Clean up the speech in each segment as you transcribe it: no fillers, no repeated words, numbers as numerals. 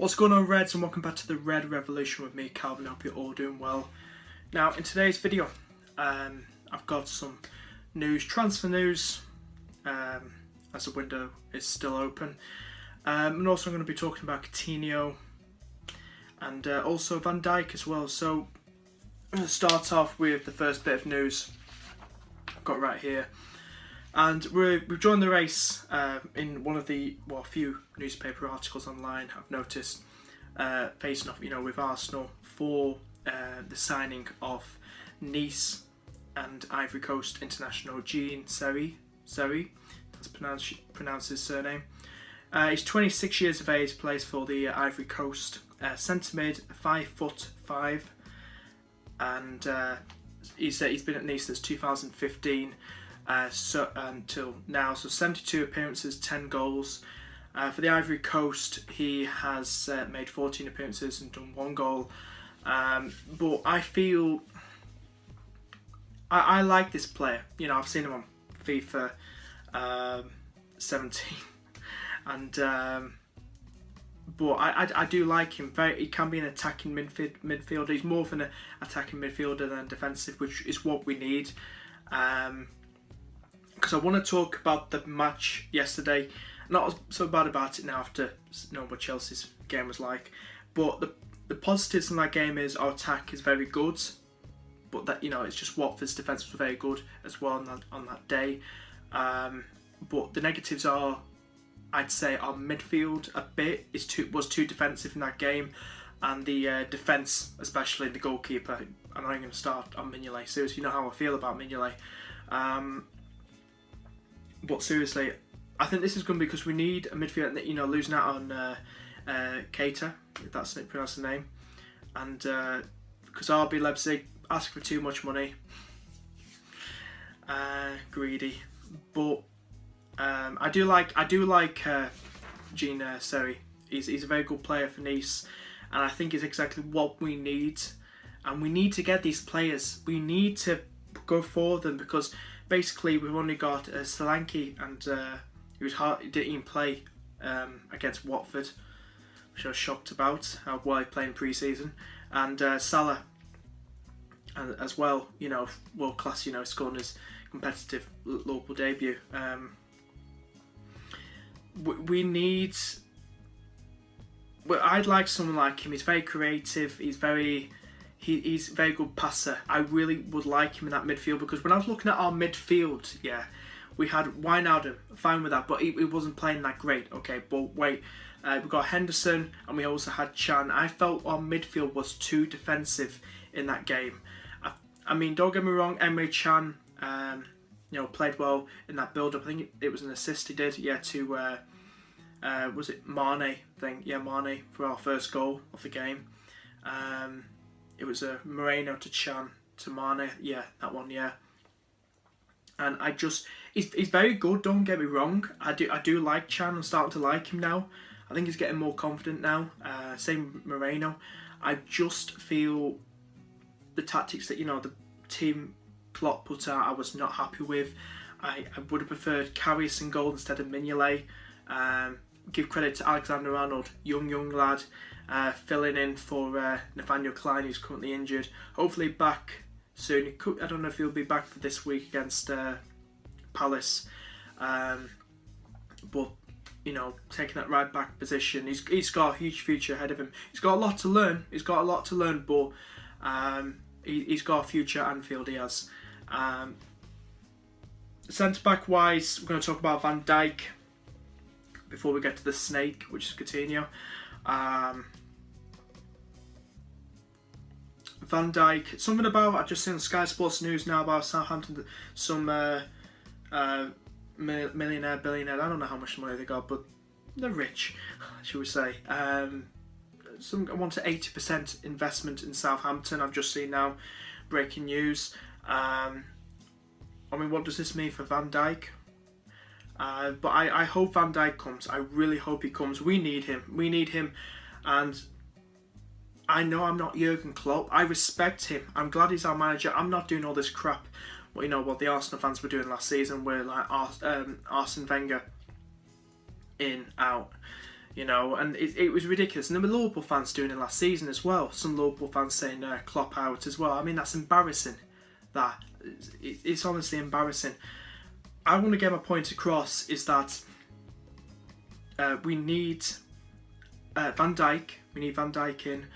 What's going on, Reds, and welcome back to the Red Revolution with me, Calvin. I hope you're all doing well. Now, in today's video, I've got some news, transfer news, as the window is still open. And also I'm going to be talking about Coutinho and also Van Dijk as well. So I'm going to start off with the first bit of news I've got right here. And we've joined the race in one of the, a few newspaper articles online I've noticed, facing off, with Arsenal for the signing of Nice and Ivory Coast international Seri, that's pronounced his surname. He's 26 years of age, plays for the Ivory Coast, centre mid, 5'5", and he's been at Nice since 2015. So until now, so 72 appearances, 10 goals. For the Ivory Coast, he has made 14 appearances and done 1 goal. But I feel I like this player. I've seen him on FIFA 17, and but I do like him. He can be an attacking midfielder. He's more of an attacking midfielder than defensive, which is what we need. Because I want to talk about the match yesterday. Not so bad about it now after knowing what Chelsea's game was like. But the positives in that game is our attack is very good. But that it's just Watford's defence was very good as well on that day. But the negatives are, I'd say, our midfield a bit was too defensive in that game, and the defence, especially the goalkeeper. I'm not even going to start on Mignolet. Seriously, you know how I feel about Mignolet. But seriously, I think this is going to be because we need a midfielder, losing out on Keita, if that's pronounced the name, and because RB Leipzig ask for too much money, greedy. But I do like Seri. He's a very good player for Nice, and I think he's exactly what we need. And we need to get these players. We need to go for them because basically we've only got Solanke, and he didn't even play against Watford, which I was shocked about how well he played in pre-season, and Salah as well. World class. Scoring his competitive local debut. We need. Well, I'd like someone like him. He's very creative. He's a very good passer. I really would like him in that midfield because when I was looking at our midfield, we had Wijnaldum, fine with that, but he wasn't playing that great. Okay, but wait, we got Henderson and we also had Chan. I felt our midfield was too defensive in that game. I mean, don't get me wrong, Emre Can, played well in that build-up. I think it was an assist he did, to was it Mane thing? Yeah, Mane for our first goal of the game. It was a Moreno to Chan to Mane, that one, And he's very good. Don't get me wrong. I do like Chan. I'm starting to like him now. I think he's getting more confident now. Same Moreno. I just feel the tactics that the team Klopp put out, I was not happy with. I would have preferred Karius in goal instead of Mignolet. Give credit to Alexander-Arnold, young lad. Filling in for Nathaniel Klein, who's currently injured. Hopefully back soon. I don't know if he'll be back for this week against Palace. But taking that right back position, he's got a huge future ahead of him. He's got a lot to learn. But he's got a future at Anfield. He has. Centre back wise, we're going to talk about Van Dijk before we get to the snake, which is Coutinho. Van Dijk, something about, I just seen Sky Sports News now about Southampton, some millionaire, billionaire, I don't know how much money they got, but they're rich, should we say. I want an 80% investment in Southampton, I've just seen now, breaking news. What does this mean for Van Dijk? But I hope Van Dijk comes. I really hope he comes. We need him. And I know I'm not Jurgen Klopp. I respect him. I'm glad he's our manager. I'm not doing all this crap. What the Arsenal fans were doing last season, where like Arsene Wenger in, out. you know, and it was ridiculous. And there were Liverpool fans doing it last season as well. Some Liverpool fans saying Klopp out as well. I mean, that's embarrassing. It's honestly embarrassing. I want to get my point across is that we need Van Dijk. We need Van Dijk in.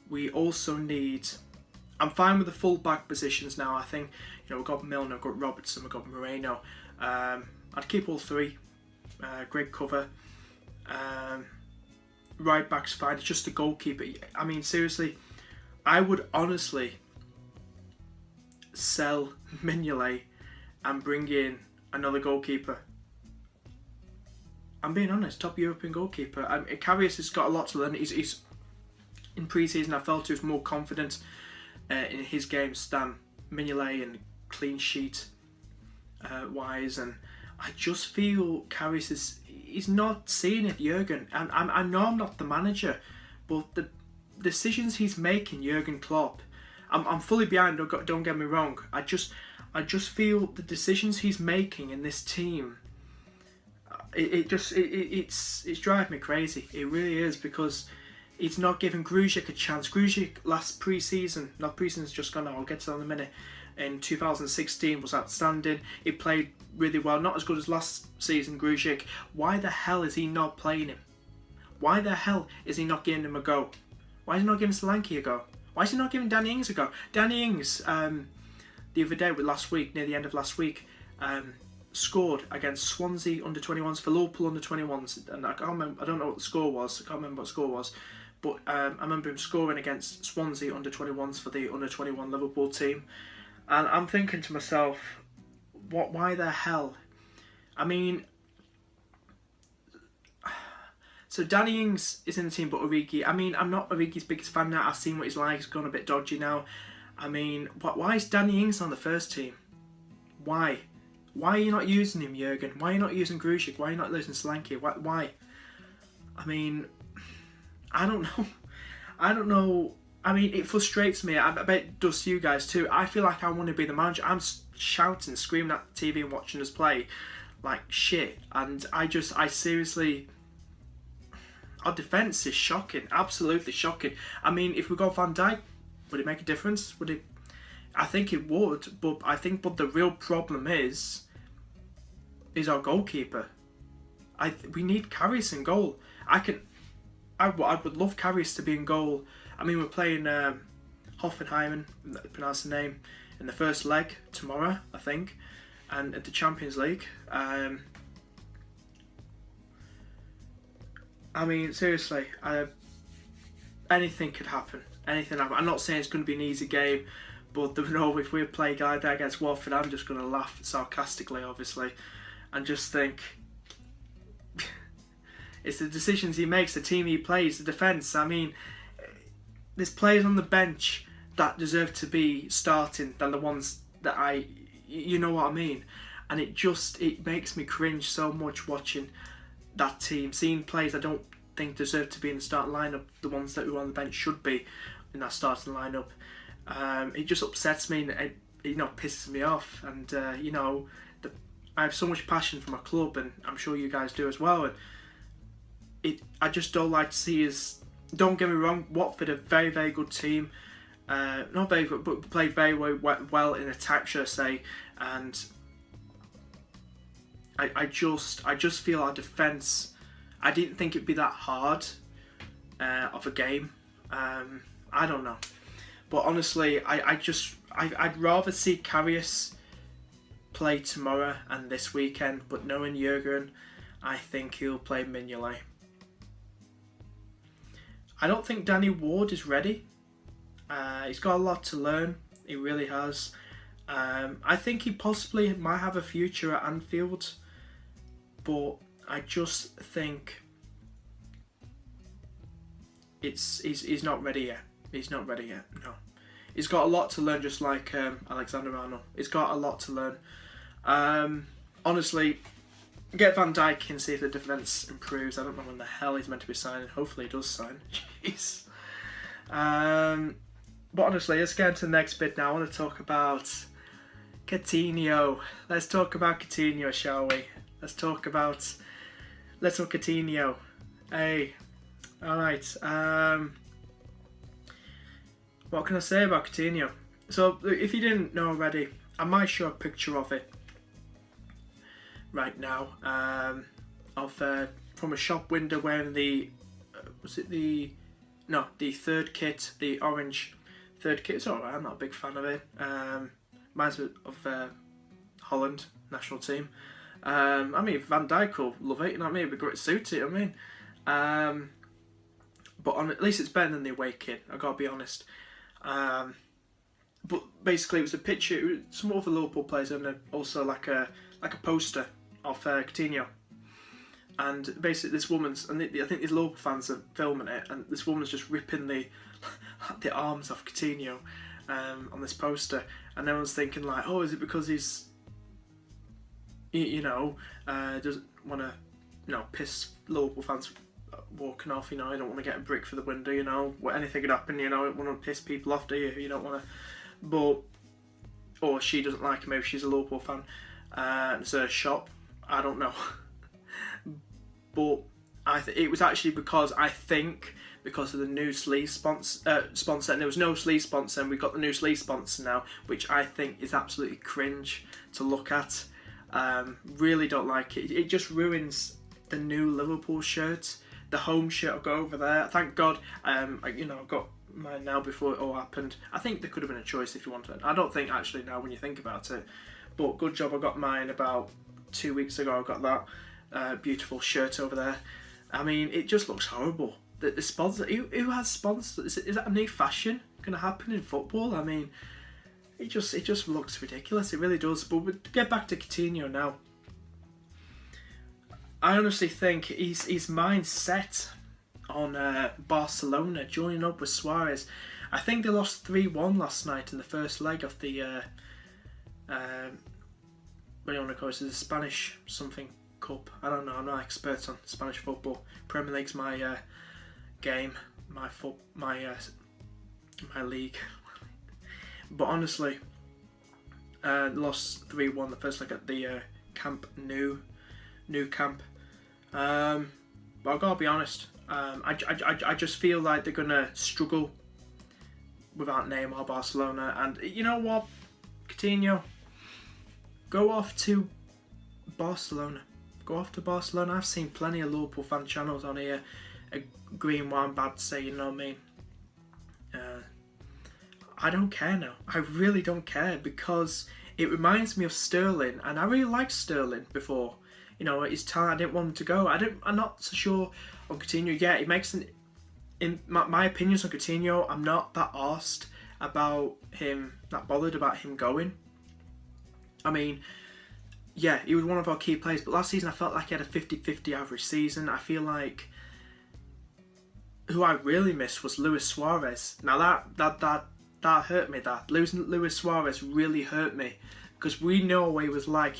We also need... I'm fine with the full back positions now. I think, you know, we've got Milner, we've got Robertson, we've got Moreno. I'd keep all three. Great cover. Right back's fine. It's just the goalkeeper. I mean, seriously, I would honestly sell Mignolet and bring in another goalkeeper. I'm being honest, top European goalkeeper. Karius has got a lot to learn. He's in pre-season, I felt he was more confident in his games than Mignolet and clean sheet wise, and I just feel Karius he's not seeing it, Jurgen. And I know I'm not the manager, but the decisions he's making, Jurgen Klopp, I'm fully behind. Don't get me wrong. I just feel the decisions he's making in this team. It's driving me crazy. It really is, because he's not giving Grujic a chance. Grujic last pre-season, not pre-season's just gone. I'll get to that in a minute. In 2016 was outstanding. He played really well, not as good as last season. Grujic. Why the hell is he not playing him? Why the hell is he not giving him a go? Why is he not giving Solanke a go? Why is he not giving Danny Ings a go? Danny Ings, the other day, near the end of last week, scored against Swansea under-21s for Liverpool under-21s, and I can't remember. I don't know what the score was. I can't remember what the score was, but I remember him scoring against Swansea under-21s for the under-21 Liverpool team, and I'm thinking to myself, why the hell? I mean, so Danny Ings is in the team, but Origi. I mean, I'm not Origi's biggest fan now. I've seen what he's like. He's gone a bit dodgy now. I mean, why is Danny Ings on the first team? Why? Why are you not using him, Jurgen? Why are you not using Grujic? Why are you not using Solanke? Why? I mean, I don't know. I don't know. I mean, it frustrates me. I bet it does to you guys too. I feel like I want to be the manager. I'm shouting, screaming at the TV and watching us play like shit. And I seriously... Our defence is shocking. Absolutely shocking. I mean, if we got Van Dijk, would it make a difference? Would it? I think it would, but the real problem is our goalkeeper. We need Karius in goal. I would love Karius to be in goal. I mean, we're playing Hoffenheim, pronounce the name, in the first leg tomorrow, I think, and at the Champions League. I mean, seriously, anything could happen. Anything happen. I'm not saying it's going to be an easy game, but if we play like that against Watford, I'm just going to laugh sarcastically, obviously, and just think it's the decisions he makes, the team he plays, the defence. I mean, there's players on the bench that deserve to be starting than the ones that you know what I mean, and it makes me cringe so much watching that team, seeing players I don't think deserve to be in the starting lineup, the ones that were on the bench should be in that starting lineup. It just upsets me, and it pisses me off. And I have so much passion for my club, and I'm sure you guys do as well. And I just don't like to see us. Don't get me wrong, Watford are a very, very good team. Not very good, but played very well in attack, should I say. And I just feel our defence. I didn't think it'd be that hard of a game. I don't know, but honestly, I'd rather see Karius play tomorrow and this weekend. But knowing Jurgen, I think he'll play Mignolet. I don't think Danny Ward is ready. He's got a lot to learn. He really has. I think he possibly might have a future at Anfield, but I just think he's not ready yet. He's not ready yet. No, he's got a lot to learn, just like Alexander-Arnold. He's got a lot to learn. Honestly, get Van Dijk and see if the defence improves. I don't know when the hell he's meant to be signing. Hopefully he does sign. Jeez. But honestly, let's get into the next bit now. I want to talk about Coutinho. Let's talk about Coutinho, shall we? Let's talk Coutinho. Hey, alright. What can I say about Coutinho? So, if you didn't know already, I might show a picture of it right now. From a shop window wearing the the third kit, the orange third kit. It's alright. I'm not a big fan of it. Reminds me of Holland national team. I mean, Van Dijk will love it. You know what I mean? It'd be great to suit it. I mean, but at least it's better than the away kit. I gotta be honest. But basically, it was a picture. It was some other Liverpool players and also like a poster of Coutinho. And basically, this woman's, and I think these Liverpool fans are filming it, and this woman's just ripping the arms off Coutinho on this poster, and everyone's thinking like, oh, is it because he's, doesn't want to, piss Liverpool fans walking off, I don't want to get a brick for the window, anything could happen, you don't want to piss people off, do you? You don't want to, but, or she doesn't like him, maybe she's a Liverpool fan, it's a shop, I don't know. But it was actually because of the new sleeve sponsor, and there was no sleeve sponsor, and we got the new sleeve sponsor now, which I think is absolutely cringe to look at. Really don't like it. It just ruins the new Liverpool shirt. The home shirt, I'll go over there. Thank God, I got mine now before it all happened. I think there could have been a choice if you wanted it. I don't think actually now when you think about it, but good job I got mine about 2 weeks ago. I got that. Beautiful shirt over there. I mean, it just looks horrible. The sponsor, who has sponsors? Is that a new fashion going to happen in football? I mean, it just looks ridiculous. It really does. But we'll get back to Coutinho now. I honestly think his mind's set on Barcelona joining up with Suarez. I think they lost 3-1 last night in the first leg of the what do you want to call it? It's the Spanish something Cup. I don't know. I'm not an expert on Spanish football. Premier League's my game, my league. But honestly, lost 3-1 the first leg at the Camp Nou camp. But I've got to be honest. I just feel like they're gonna struggle without Neymar, Barcelona, and you know what, Coutinho, go off to Barcelona. Go off to Barcelona. I've seen plenty of Liverpool fan channels on here agreeing what I'm about to say, you know what I mean? I don't care now. I really don't care because it reminds me of Sterling, and I really liked Sterling before. His talent, I didn't want him to go. I'm not so sure on Coutinho yet. It makes in my opinions on Coutinho, I'm not that arsed about him, not bothered about him going. I mean, yeah, he was one of our key players, but last season I felt like he had a 50-50 average season. I feel like who I really missed was Luis Suarez. Now that hurt me. That losing Luis Suarez really hurt me because we know what he was like.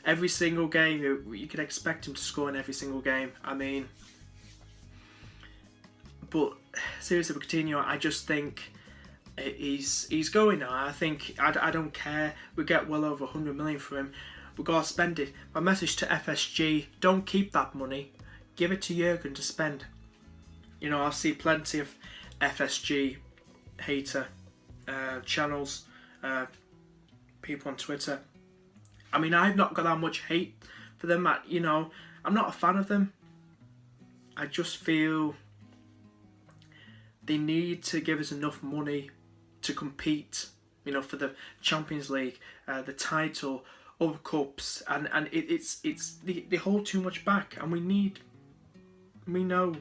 Every single game you could expect him to score in every single game. I mean, but seriously, with Coutinho, I just think he's going now. I think I don't care. We get well over 100 million for him. We gotta spend it. My message to FSG: don't keep that money. Give it to Jurgen to spend. I see plenty of FSG hater channels, people on Twitter. I mean, I've not got that much hate for them. I'm not a fan of them. I just feel they need to give us enough money to compete, for the Champions League, the title, other cups, and it's they hold too much back, and we know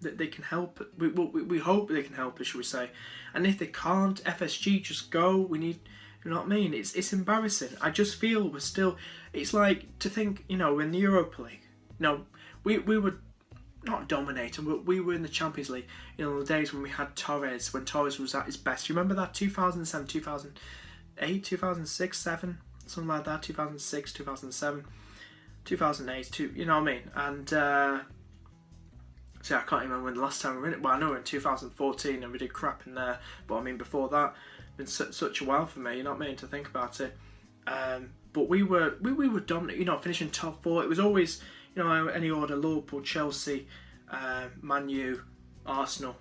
that they can help. We hope they can help us, shall we say? And if they can't, FSG just go. We need, you know what I mean? It's embarrassing. I just feel we're still. It's like to think, in the Europa League. We were not dominating, but we were in the Champions League. The days when we had Torres, when Torres was at his best. You remember that 2007, 2008, 2006, 7, something like that. 2006, 2007, 2008. You know what I mean? And see, I can't remember when the last time we were in it. Well, I know we're in 2014 and we did crap in there. But I mean, before that, it's been such a while for me. You know what I mean? To think about it. But we were dominant. Finishing top 4. It was always. you know, any order: Liverpool, Chelsea, Man U, Arsenal,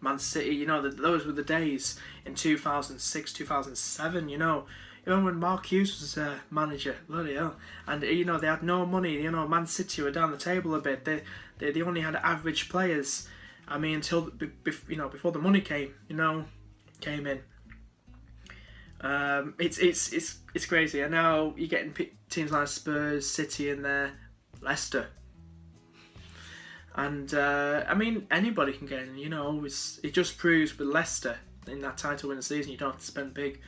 Man City. You know, those were the days in 2006, 2007. You know, even when Mark Hughes was manager, bloody hell, and you know, they had no money. You know, Man City were down the table a bit. They only had average players. I mean, until you know, before the money came in. It's crazy. And now you're getting teams like Spurs, City in there, Leicester. And I mean, anybody can get in. You know, it just proves with Leicester in that title winning season, you don't have to spend big,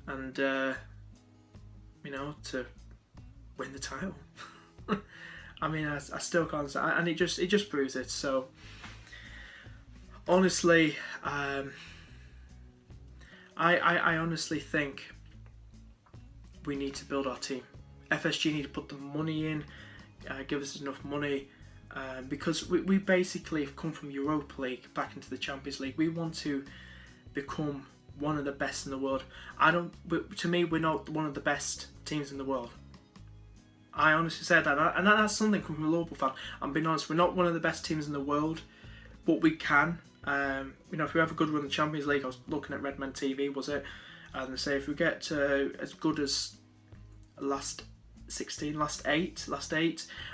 and you know, to win the title. I mean, I still can't, and it just proves it. So honestly, I honestly think we need to build our team. FSG need to put the money in, give us enough money, because we basically have come from Europa League back into the Champions League. We want to become one of the best in the world. To me, we're not one of the best teams in the world. I honestly said that, and that's something coming from a Liverpool fan. I'm being honest, we're not one of the best teams in the world, but we can. You know, if we have a good run in the Champions League, I was looking at Redmen TV, was it? And they say if we get as good as last eight,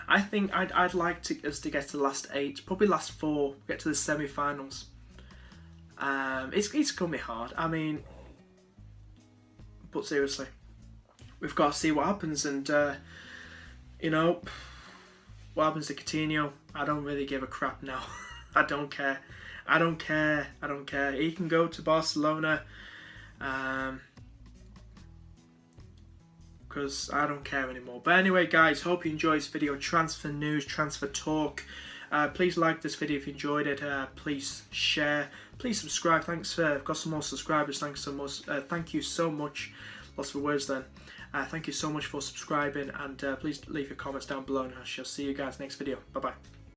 I think I'd like us to get to the last 8, probably last 4, get to the semi-finals. It's gonna be hard. I mean, but seriously, we've got to see what happens, and you know, what happens to Coutinho, I don't really give a crap now. I don't care. He can go to Barcelona, because I don't care anymore. But anyway, guys, hope you enjoyed this video. Transfer news, transfer talk. Please like this video if you enjoyed it. Please share. Please subscribe. Thanks for I've got some more subscribers. Thanks so much. Thank you so much. Lots of words then. Thank you so much for subscribing, and please leave your comments down below, and I shall see you guys next video. Bye bye.